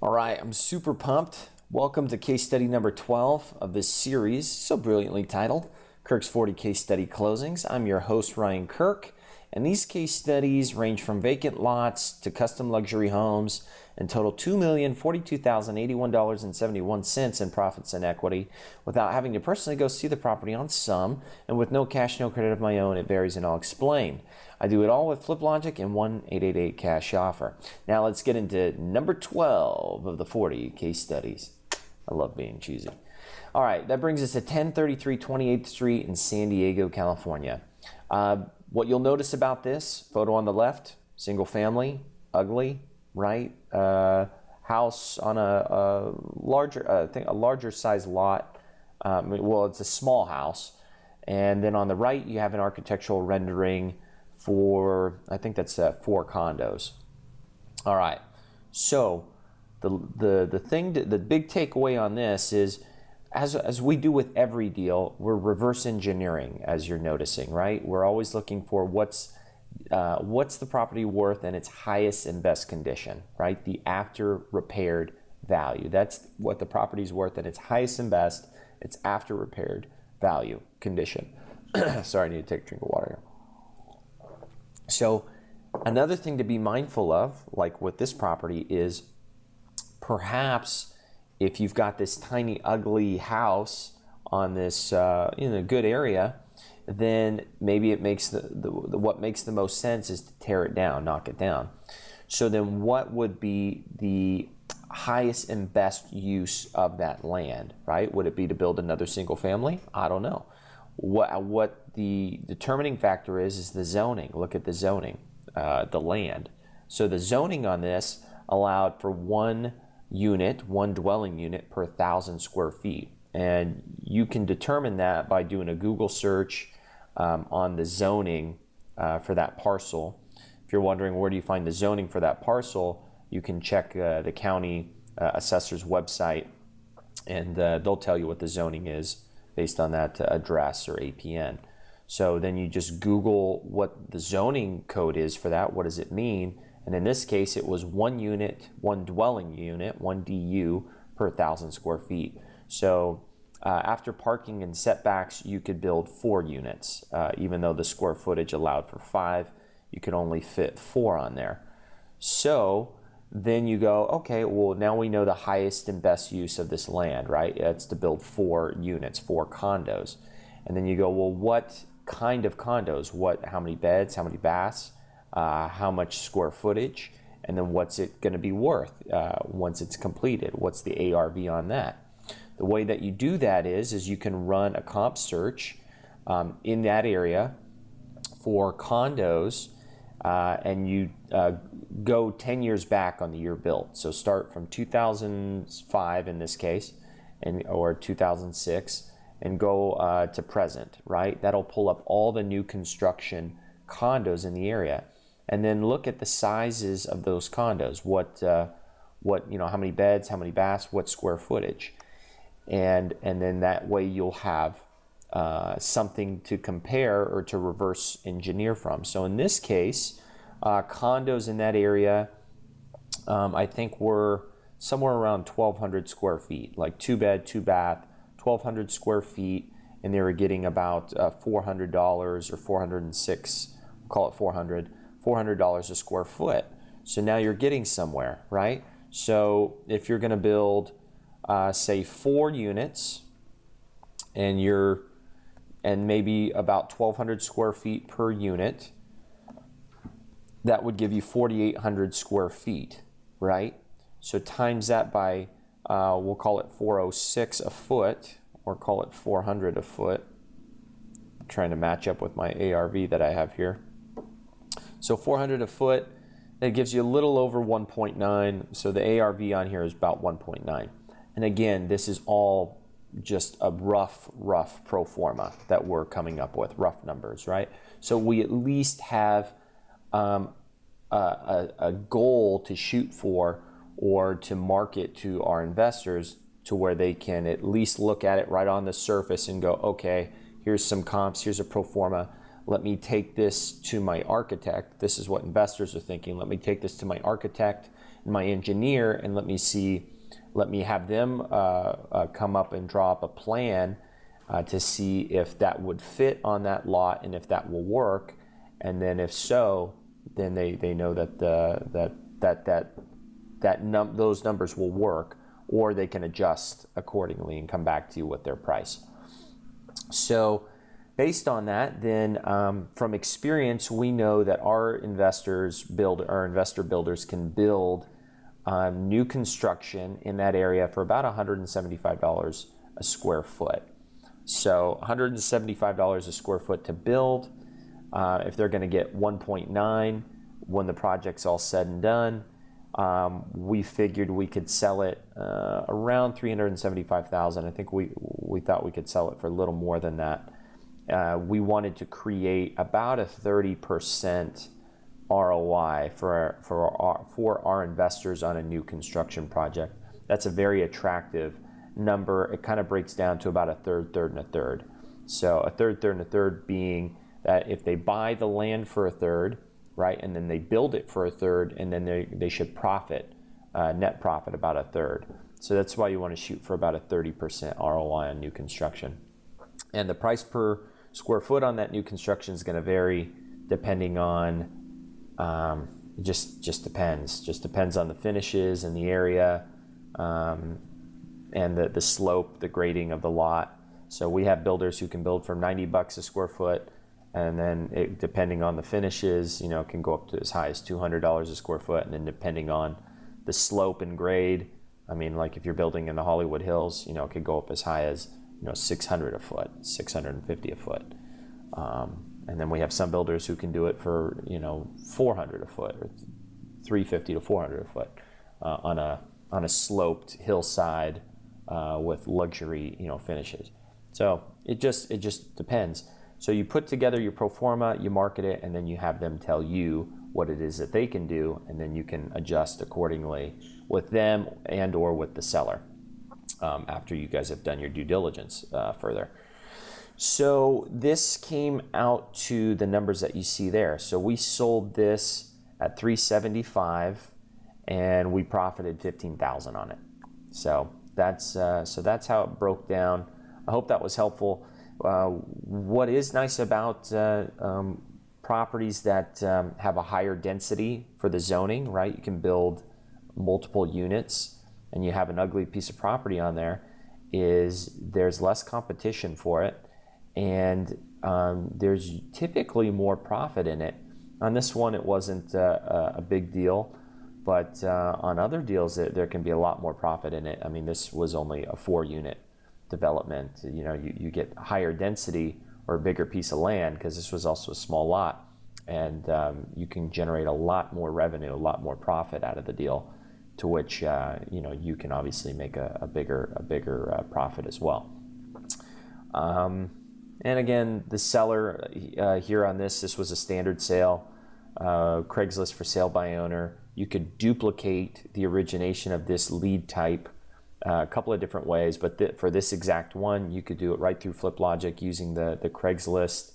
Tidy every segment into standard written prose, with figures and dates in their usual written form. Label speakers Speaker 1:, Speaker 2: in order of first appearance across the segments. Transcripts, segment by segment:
Speaker 1: All right, I'm super pumped. Welcome to case study number 12 of this series, so brilliantly titled Kirk's 40 Case Study Closings. I'm your host, Ryan Kirk, and these case studies range from vacant lots to custom luxury homes and total $2,042,081.71 in profits and equity without having to personally go see the property on some, and with no cash, no credit of my own. It varies, and I'll explain. I do it all with Flip Logic and 1-888 cash offer. Now let's get into number 12 of the 40 case studies. I love being cheesy. All right, that brings us to 1033 28th Street in San Diego, California. What you'll notice about this photo on the left, single family, ugly, right? House on a larger size lot. Well, it's a small house. And then on the right, you have an architectural rendering for, I think that's 4 condos. All right, so the big takeaway on this is, as we do with every deal, we're reverse engineering, as you're noticing, right? We're always looking for what's the property worth in its highest and best condition, right? The after repaired value. That's what the property's worth in its highest and best, its after repaired value condition. Sorry, I need to take a drink of water here. So another thing to be mindful of, like with this property, is perhaps if you've got this tiny ugly house on this in a good area, then maybe it makes what makes the most sense is to tear it down, knock it down. So then what would be the highest and best use of that land, right? Would it be to build another single family? I don't know. What the determining factor is the zoning. Look at the zoning, the land. So the zoning on this allowed for one dwelling unit per 1,000 square feet. And you can determine that by doing a Google search on the zoning for that parcel. If you're wondering where do you find the zoning for that parcel, you can check the county assessor's website, and they'll tell you what the zoning is based on that address or APN. So then you just Google what the zoning code is for that. What does it mean? And in this case, it was one dwelling unit, one DU per 1,000 square feet. So after parking and setbacks, you could build 4 units. Even though the square footage allowed for 5, you could only fit 4 on there. So then you go, okay, well, now we know the highest and best use of this land, right? It's to build 4 units, 4 condos. And then you go, well, what kind of condos? How many beds, how many baths, how much square footage, and then what's it going to be worth once it's completed? What's the ARV on that? The way that you do that is you can run a comp search in that area for condos, and you go 10 years back on the year built. So start from 2005 in this case, or 2006, and go to present, right? That'll pull up all the new construction condos in the area, and then look at the sizes of those condos. How many beds, how many baths, what square footage, and then that way you'll have something to compare or to reverse engineer from. So in this case, condos in that area, I think were somewhere around 1,200 square feet, like 2 bed, 2 bath, 1,200 square feet, and they were getting about $400 or $406, call it $400 a square foot. So now you're getting somewhere, right? So if you're going to build, say 4 units, and maybe about 1,200 square feet per unit, that would give you 4,800 square feet, right? So times that by, we'll call it 406 a foot, or call it 400 a foot. I'm trying to match up with my ARV that I have here. So 400 a foot, that gives you a little over 1.9. So the ARV on here is about 1.9. And again, this is all just a rough pro forma that we're coming up with, rough numbers, right? So we at least have a goal to shoot for, or to market to our investors, to where they can at least look at it right on the surface and go, okay, here's some comps, here's a pro forma. Let me take this to my architect. This is what investors are thinking. Let me take this to my architect my engineer and let me have them come up and draw up a plan to see if that would fit on that lot and if that will work. And then if so, then they know that those numbers will work, or they can adjust accordingly and come back to you with their price. So based on that, then from experience, we know that our investor builders can build new construction in that area for about $175 a square foot. So $175 a square foot to build. If they're going to get 1.9 when the project's all said and done, we figured we could sell it around $375,000. I think we thought we could sell it for a little more than that. We wanted to create about a 30% ROI for our investors on a new construction project. That's a very attractive number. It kind of breaks down to about a third, and a third. So a third, and a third being that if they buy the land for a third, right, and then they build it for a third, and then they should profit, net profit about a third. So that's why you want to shoot for about a 30% ROI on new construction. And the price per square foot on that new construction is going to vary depending on, just depends on the finishes and the area, and the slope, the grading of the lot. So we have builders who can build for $90 a square foot, and then depending on the finishes, it can go up to as high as $200 a square foot. And then depending on the slope and grade, I mean, like if you're building in the Hollywood Hills, it could go up as high as $600 a foot, $650 a foot. And then we have some builders who can do it for $400 a foot, or $350 to $400 a foot on a sloped hillside with luxury finishes. So it just depends. So you put together your pro forma, you market it, and then you have them tell you what it is that they can do, and then you can adjust accordingly with them and or with the seller after you guys have done your due diligence further. So this came out to the numbers that you see there. So we sold this at $375, and we profited $15,000 on it. So that's how it broke down. I hope that was helpful. What is nice about properties that have a higher density for the zoning, right? You can build multiple units and you have an ugly piece of property on there, is there's less competition for it, and there's typically more profit in it. On this one, it wasn't a big deal, but on other deals, there can be a lot more profit in it. I mean, this was only a 4-unit development. You get higher density or a bigger piece of land because this was also a small lot, and you can generate a lot more revenue, a lot more profit out of the deal, to which you can obviously make a bigger profit as well. And again, the seller here on this was a standard sale, Craigslist for sale by owner. You could duplicate the origination of this lead type a couple of different ways, but for this exact one, you could do it right through Flip Logic using the Craigslist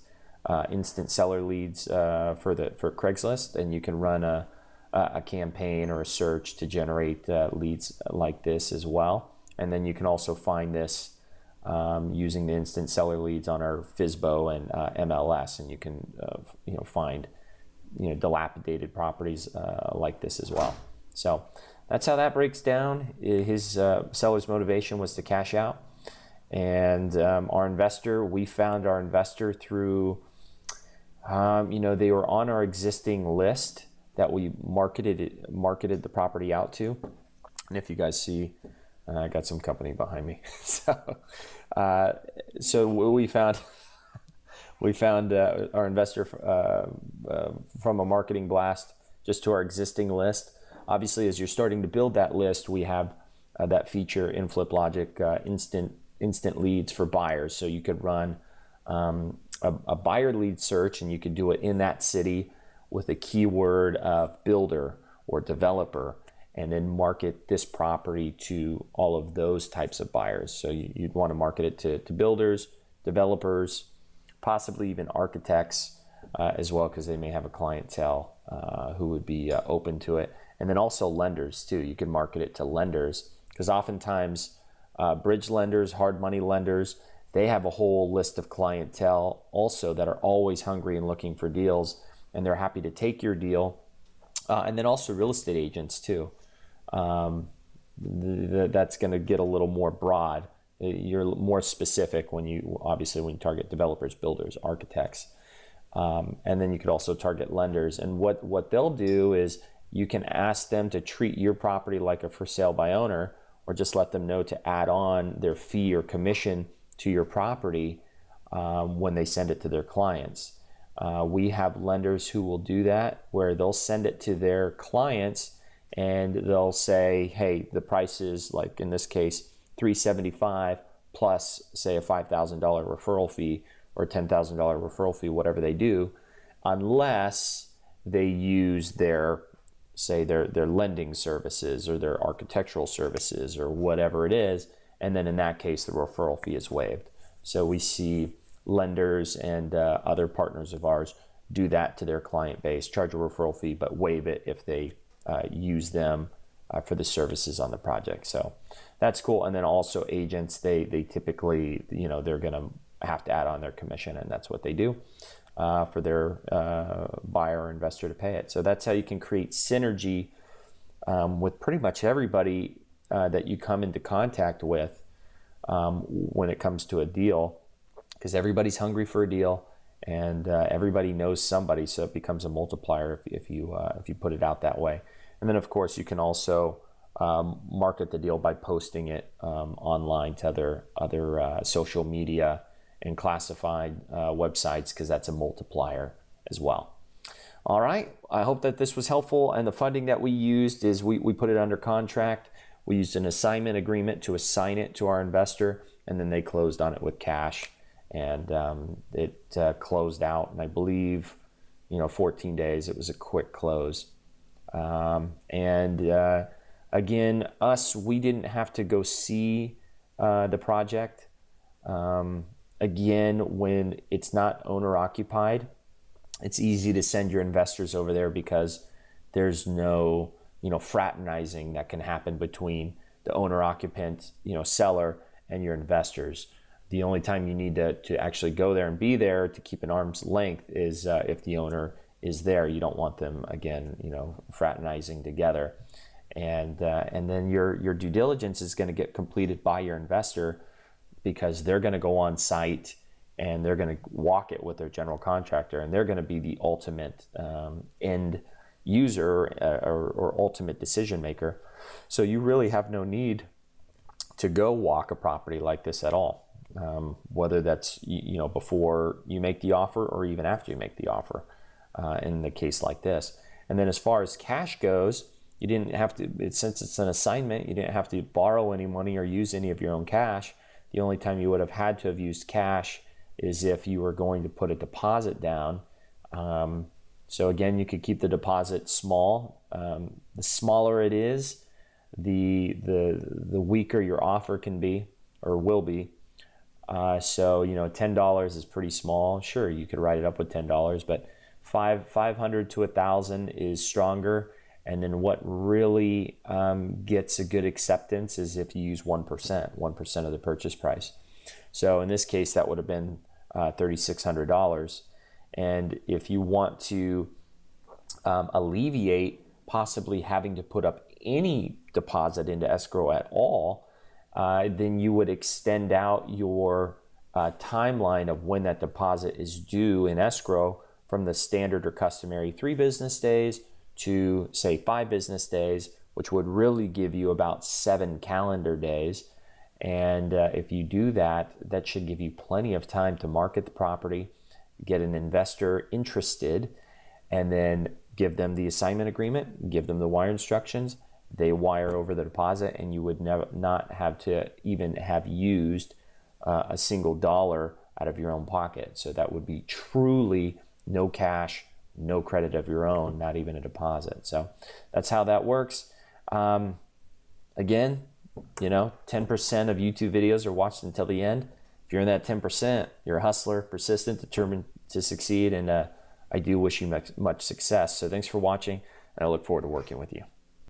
Speaker 1: instant seller leads for Craigslist, and you can run a campaign or a search to generate leads like this as well. And then you can also find this using the instant seller leads on our FSBO and MLS, and you can find dilapidated properties like this as well. So that's how that breaks down. His seller's motivation was to cash out, and we found our investor through they were on our existing list that we marketed the property out to. And if you guys see, I got some company behind me. So we found our investor from a marketing blast just to our existing list. Obviously, as you're starting to build that list, we have that feature in Flip Logic, instant leads for buyers. So you could run a buyer lead search, and you could do it in that city with a keyword of builder or developer, and then market this property to all of those types of buyers. So you'd want to market it to builders, developers, possibly even architects as well, because they may have a clientele who would be open to it. And then also lenders too. You can market it to lenders, because oftentimes bridge lenders, hard money lenders, they have a whole list of clientele also that are always hungry and looking for deals, and they're happy to take your deal. And then also real estate agents too. That's going to get a little more broad. You're more specific when you target developers, builders, architects. And then you could also target lenders. And what they'll do is you can ask them to treat your property like a for sale by owner, or just let them know to add on their fee or commission to your property when they send it to their clients. We have lenders who will do that, where they'll send it to their clients and they'll say, hey, the price is, like in this case, $375 plus, say, a $5,000 referral fee or a $10,000 referral fee, whatever they do, unless they use their lending services or their architectural services or whatever it is. And then in that case, the referral fee is waived. So we see lenders and other partners of ours do that to their client base, charge a referral fee, but waive it if they use them for the services on the project. So that's cool. And then also agents, they typically, they're going to have to add on their commission, and that's what they do for their buyer or investor to pay it. So that's how you can create synergy with pretty much everybody that you come into contact with when it comes to a deal, because everybody's hungry for a deal, and everybody knows somebody, so it becomes a multiplier if you put it out that way. And then of course you can also market the deal by posting it online to other social media and classified websites, because that's a multiplier as well. All right, I hope that this was helpful. And the funding that we used is we put it under contract. We used an assignment agreement to assign it to our investor, and then they closed on it with cash, and it closed out in, I believe, 14 days. It was a quick close. Again, we didn't have to go see the project. Again, when it's not owner occupied, it's easy to send your investors over there, because there's no fraternizing that can happen between the owner occupant, seller, and your investors. The only time you need to actually go there and be there to keep an arm's length is if the owner is there. You don't want them, again, fraternizing together. And then your due diligence is going to get completed by your investor, because they're going to go on site and they're going to walk it with their general contractor, and they're going to be the ultimate end user or ultimate decision maker. So you really have no need to go walk a property like this at all, whether that's before you make the offer or even after you make the offer in the case like this. And then as far as cash goes, you didn't have to, since it's an assignment, you didn't have to borrow any money or use any of your own cash. The only time you would have had to have used cash is if you were going to put a deposit down. So again, you could keep the deposit small. The smaller it is, the weaker your offer can be or will be. So $10 is pretty small. Sure, you could write it up with $10, but 500 to 1,000 is stronger. And then what really gets a good acceptance is if you use 1% of the purchase price. So in this case, that would have been $3,600. And if you want to alleviate possibly having to put up any deposit into escrow at all, then you would extend out your timeline of when that deposit is due in escrow from the standard or customary 3 business days to, say, 5 business days, which would really give you about 7 calendar days. And if you do that, that should give you plenty of time to market the property, get an investor interested, and then give them the assignment agreement, give them the wire instructions, they wire over the deposit, and you would not have to even have used a single dollar out of your own pocket. So that would be truly no cash, no credit of your own, not even a deposit. So that's how that works. Again, 10% of YouTube videos are watched until the end. If you're in that 10%, you're a hustler, persistent, determined to succeed, and I do wish you much success. So thanks for watching, and I look forward to working with you.